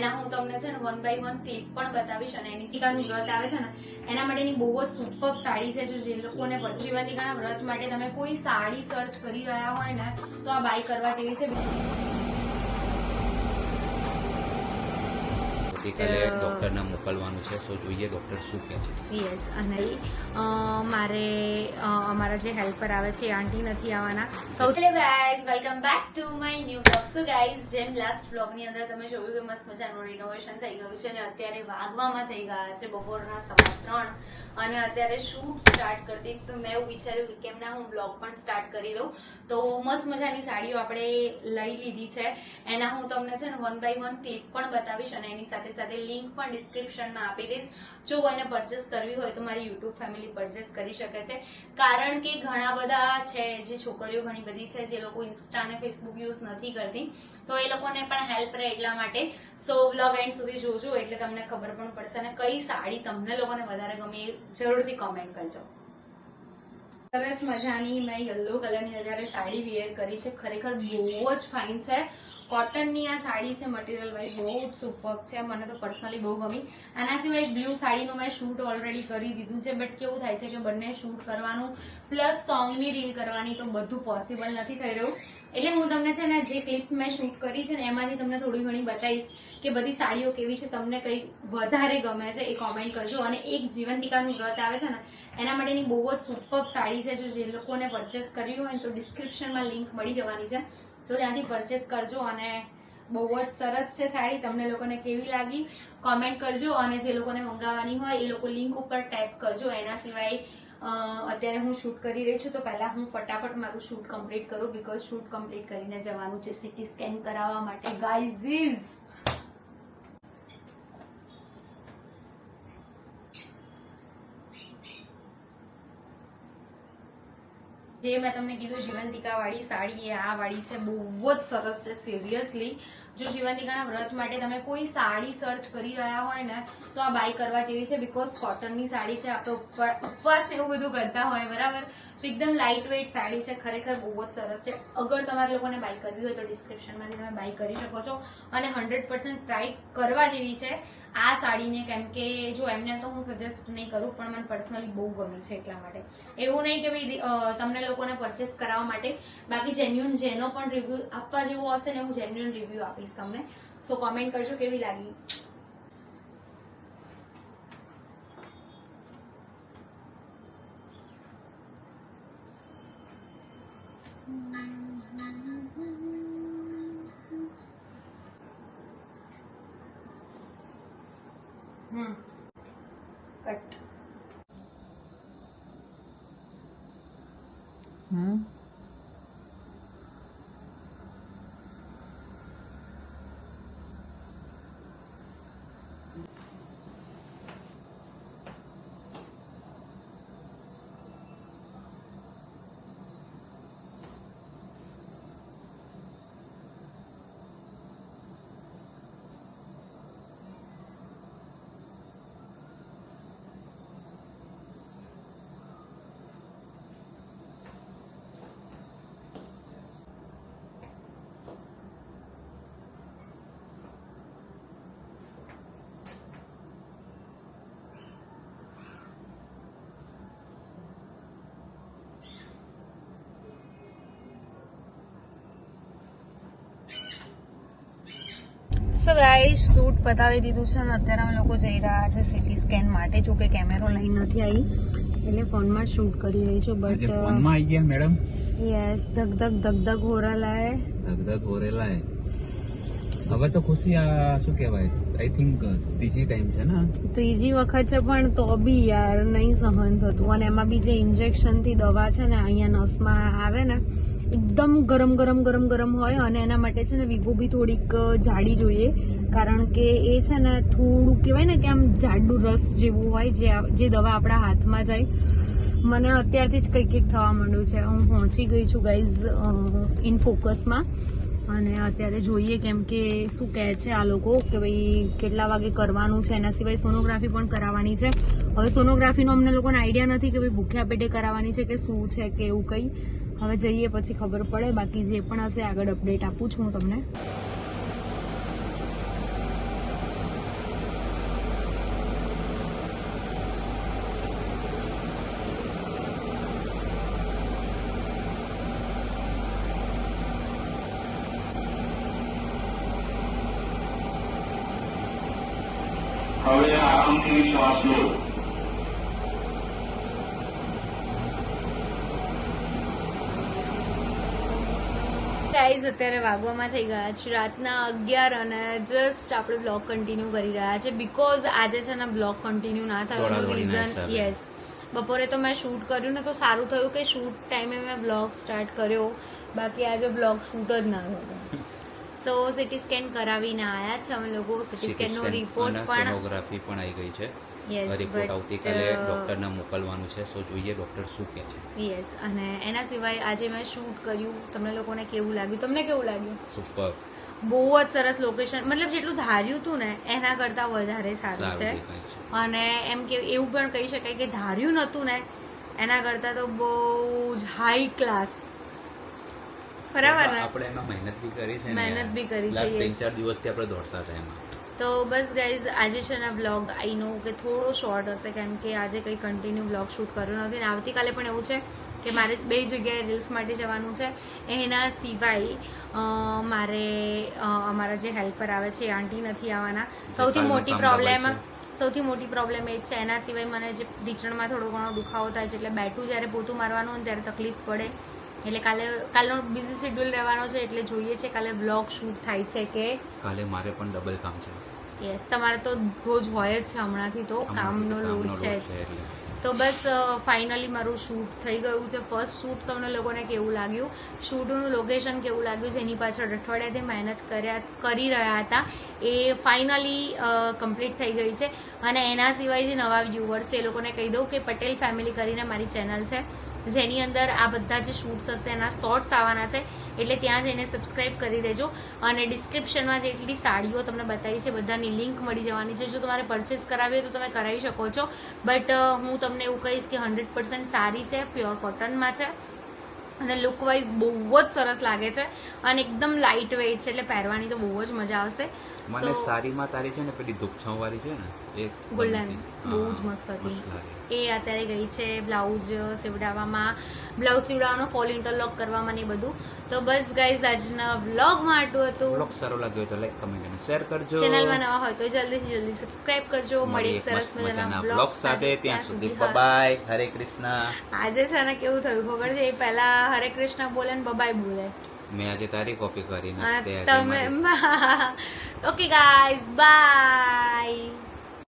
એના હું તમને છે ને 1 by 1 ક્લિપ પણ બતાવીશ અને એની જીવંતિકાનું વ્રત આવે છે ને એના માટેની બહુ જ સુપર સાડી છે. જો જે લોકોને જીવંતિકાના વ્રત માટે તમે કોઈ સાડી સર્ચ કરી રહ્યા હોય ને તો આ બાય કરવા જેવી છે. આવતીકાલે ડોક્ટરને મોકલવાનું છે, સો જોઈએ ડોક્ટર શું કહે છે. યસ, અને મારે અમારા જે હેલ્પર આવે છે એ આંટી નથી આવવાના. Hello guys, welcome back to my new blog. So guys, જેમ લાસ્ટ બ્લોગની અંદર તમે જોયું કે મસ્ત મજાનું રિનોવેશન થઈ ગયું છે અને અત્યારે વાગવામાં થઈ ગયા છે બપોરના 3:15 અને અત્યારે શૂટ સ્ટાર્ટ કરતી તો મેં એવું વિચાર્યું કે કેમ ના હું બ્લોગ પણ સ્ટાર્ટ કરી દઉં. તો મસ્ત મજાની સાડીઓ આપણે લઈ લીધી છે. એના હું તમને છે ને 1 by 1 ક્લિપ પણ બતાવીશ અને એની સાથે સાથે લિંક પણ ડિસ્ક્રિપ્શનમાં આપી દઈશ. જો કોઈને પરચેસ કરવી હોય તો મારી યુટ્યુબ ફેમિલી પરચેસ કરી શકે છે. કારણ કે ઘણા બધા છે જે છોકરીઓ ઘણી બધી છે જે લોકો ઇન્સ્ટા અને ફેસબુક યુઝ નથી કરતી, તો એ લોકોને પણ હેલ્પ રહે એટલા માટે. સો વ્લોગ એન્ડ સુધી જોજો એટલે તમને ખબર પણ પડશે અને કઈ સાડી તમને લોકોને વધારે ગમે એ જરૂરથી કોમેન્ટ કરજો. સરસ મજાની મેં યલો કલરની અત્યારે સાડી વિયર કરી છે. ખરેખર બહુ જ ફાઇન છે. કોટનની આ સાડી છે, મટીરિયલ વાઇઝ બહુ જ સુપર છે. મને તો પર્સનલી બહુ ગમી. આના સિવાય બ્લુ સાડીનું મેં શૂટ ઓલરેડી કરી દીધું છે, બટ કેવું થાય છે કે બંને શૂટ કરવાનું પ્લસ સોંગની રીલ કરવાની તો બધું પોસિબલ નથી થઈ રહ્યું. એટલે હું તમને છે ને જે ક્લિપ મેં શૂટ કરી છે ને એમાંથી તમને થોડી ઘણી બતાવીશ કે બધી સાડીઓ કેવી છે, તમને કઈ વધારે ગમે છે એ કોમેન્ટ કરજો. અને એક જીવંતિકાનું વ્રત આવે છે ને એના માટેની બહુ જ સુપર સાડી છે. જો જે લોકોને પરચેસ કરવી હોય તો ડિસ્ક્રિપ્શનમાં લિંક મળી જવાની છે, તો ત્યાંથી પરચેસ કરજો. અને બહુ જ સરસ છે સાડી. તમને લોકોને કેવી લાગી કોમેન્ટ કરજો અને જે લોકોને મંગાવવાની હોય એ લોકો લિંક ઉપર ટેપ કરજો. એના સિવાય અત્યારે હું શૂટ કરી રહી છું તો પહેલા હું ફટાફટ મારું શૂટ કમ્પ્લીટ કરું, બીકોઝ શૂટ કમ્પ્લીટ કરીને જવાનું છે સિટી સ્કેન કરાવવા માટે ગાઈઝ. જે મેં તમને કીધું જીવંતિકા વાળી સાડી એ આ વાળી છે, બહુ જ સરસ છે સિરિયસલી. જો જીવંતિકાના વ્રત માટે તમે કોઈ સાડી સર્ચ કરી રહ્યા હોય ને તો આ બાય કરવા જેવી છે, બીકોઝ કોટનની સાડી છે. આપણે ઉપવાસ એવું બધું કરતા હોય બરાબર, તો એકદમ લાઇટ વેઇટ સાડી છે. ખરેખર બહુ જ સરસ છે. અગર તમારે લોકોને બાય કરવી હોય તો ડિસ્ક્રિપ્શનમાંથી તમે બાય કરી શકો છો અને 100% ટ્રાય કરવા જેવી છે આ સાડીને. કેમ કે જો એમને તો હું સજેસ્ટ નહીં કરું, પણ મને પર્સનલી બહુ ગમી છે એટલા માટે. એવું નહીં કે ભાઈ તમને લોકોને પરચેસ કરાવવા માટે, બાકી જેન્યુઅન જેનો પણ રિવ્યુ આપવા જેવો હશે ને હું જેન્યુઅન રિવ્યુ આપીશ તમને. સો કોમેન્ટ કરજો કેવી લાગી. કટ. સો ગાઈસ, શૂટ પતાવી દીધું છે અને અત્યારે અમે લોકો જઈ રહ્યા છે સિટી સ્કેન માટે. જો કે કેમેરો લઈ નથી આવી એટલે ફોનમાં શૂટ કરી રહી છું. બટ ફોનમાં આવી ગયા મેડમ. યસ, ધક ધક ધક ધક હો રહેલા હે. ધક ધક હો રહેલા હે. હવે તો ખુશી આ શું કહેવાય, આઈ થિંક ત્રીજી ટાઈમ છે ને, ત્રીજી વખત છે, પણ તો બી યાર નહીં સહન થતું. અને એમાં બી જે ઇન્જેક્શન થી દવા છે ને અહીંયા નસમાં આવે ને એકદમ ગરમ ગરમ ગરમ ગરમ હોય અને એના માટે છે ને વિગો બી થોડીક જાડી જોઈએ, કારણ કે એ છે ને થોડું કહેવાય ને કે આમ જાડું રસ જેવું હોય જે દવા આપણા હાથમાં જાય. મને અત્યારથી જ કંઈક થવા માંડ્યું છે. હું પહોંચી ગઈ છું ગાઈઝ ઇન ફોકસમાં અને અત્યારે જોઈએ કેમ કે શું કહે છે આ લોકો કે ભાઈ કેટલા વાગે કરવાનું છે. એના સિવાય સોનોગ્રાફી પણ કરાવવાની છે. હવે સોનોગ્રાફીનો અમને લોકોને આઈડિયા નથી કે ભાઈ ભૂખ્યા પેટે કરાવવાની છે કે શું છે કે એવું કંઈ. હવે જઈએ પછી ખબર પડે. બાકી જે પણ હશે આગળ અપડેટ આપું છું હું તમને. હવે આરામથી શ્વાસ લો. ગાઈઝ અત્યારે વાગવામાં થઈ ગયા છે રાતના 11 અને જસ્ટ આપણે બ્લોગ કન્ટિન્યુ કરી રહ્યા છે બીકોઝ આજે છે ને બ્લોગ કન્ટિન્યુ ના થયો દોડાદોડીના રીઝન હિસાબે. યસ બપોરે તો મેં શૂટ કર્યું ને તો સારું થયું કે શૂટ ટાઈમે મેં બ્લોગ સ્ટાર્ટ કર્યો બાકી આજે બ્લોગ શૂટ જ ના થયો સો સિટી સ્કેન કરાવીને આવ્યા છે અમે લોકો સિટી સ્કેન નો રિપોર્ટ પણ સોનોગ્રાફી પણ આવી ગઈ છે યસ રિપોર્ટ આવતીકાલે ડોક્ટરને મોકલવાનું છે સો જોઈએ ડોક્ટર શું કહે છે. યસ અને એના સિવાય આજે મેં શૂટ કર્યું તમને લોકોને કેવું લાગ્યું તમને કેવું લાગ્યું સુપર બહુ જ સરસ લોકેશન મતલબ જેટલું ધાર્યું હતું ને એના કરતા વધારે સારું છે દેખાય છે. અને એમ કે એવું પણ કહી શકાય કે ધાર્યું નતું ને એના કરતા તો બહુ જ હાઈ ક્લાસ બરાબર ને આપણે એમાં મહેનત બી કરી છે ને મહેનત બી કરી છે, લાસ્ટ yes. 3-4 દિવસથી આપણે દોડતા હતા એમાં. તો બસ ગાઈઝ આજે છે ને બ્લોગ આઈ નો કે થોડો શોર્ટ હશે કેમ કે આજે કંઈ કન્ટિન્યુ બ્લોગ શૂટ કર્યો નથી ને આવતીકાલે પણ એવું છે કે મારે 2 જગ્યાએ રીલ્સ માટે જવાનું છે એના સિવાય મારે અમારા જે હેલ્પર આવે છે એ આંટી નથી આવવાના સૌથી કાલનું મોટી કામ પ્રોબ્લેમ ડબલ સૌથી મોટી પ્રોબ્લેમ એ જ છે એના સિવાય મને જે ઢીચણમાં થોડો ઘણો દુખાવો થાય છે એટલે બેઠું જ્યારે પોતું મારવાનું હોય ને ત્યારે તકલીફ પડે એટલે કાલનો બિઝી શેડ્યુલ રહેવાનો છે એટલે જોઈએ છે કાલે બ્લોગ શૂટ થાય છે કે કાલે મારે પણ ડબલ કામ છે. યસ તમારે તો રોજ હોય જ છે હમણાંથી તો કામનો લોડ છે જ એટલે તો બસ ફાઇનલી મારું શૂટ થઈ ગયું છે ફર્સ્ટ શૂટ તમને લોકોને કેવું લાગ્યું શૂટનું લોકેશન કેવું લાગ્યું જેની પાછળ અઠવાડિયાથી મહેનત કરી રહ્યા હતા એ ફાઇનલી કમ્પ્લીટ થઈ ગઈ છે અને એના સિવાય જે નવા વ્યુઅર્સ છે એ લોકોને કહી દઉં કે પટેલ ફેમિલી કરીને મારી ચેનલ છે જેની અંદર આ બધા જે શૂટ થશે એના શોર્ટ્સ આવવાના છે એટલે ત્યાં જઈને સબસ્ક્રાઇબ કરી દેજો અને ડિસ્ક્રિપ્શનમાં જેટલી સાડીઓ તમને બતાવી છે બધાની લિંક મળી જવાની છે જો તમારે પરચેસ કરાવી હોય તો તમે કરાવી શકો છો બટ હું તમને એવું કહીશ કે 100% સારી છે પ્યોર કોટનમાં છે અને લુક વાઇઝ બહુ જ સરસ લાગે છે અને એકદમ લાઇટ વેઇટ છે એટલે પહેરવાની તો બહુ જ મજા આવશે મને સારીમાં તારી છે ને પેલી ધૂપછાંવ વાળી છે ને એ ગોલ્ડન ગમતી. બહુ હા, જ મસ્ત મસ્ત હતી લાગે. એ અત્યારે ગઈ છે બ્લાઉઝ સીવડાવવામાં બ્લાઉઝ સીવડાવવાનો ફોલ ઇન્ટરલોક કરવામાં ને એ બધું તો બસ ગાઈઝ આજના વ્લોગમાં આટલું હતું બ્લોગ સારો લાગ્યો હોય તો લાઈક કમેન્ટ અને શેર કરજો. ચેનલમાં નવા હોય તો જલ્દીથી જલ્દી સબસ્ક્રાઇબ કરજો મળી એક સરસ મસ્ત મજાના મજાના બ્લોગ બ્લોગ સાથે ત્યાં સુધી હા. બાય હરે કૃષ્ણ. આજે છે ને કેવું થયું ખબર છે એ પહેલા હરે કૃષ્ણ બોલે ને બબાઈ બોલે મેં આજે તારી કોપી કરી અને નાખતે આજે તમે મારી. Okay guys by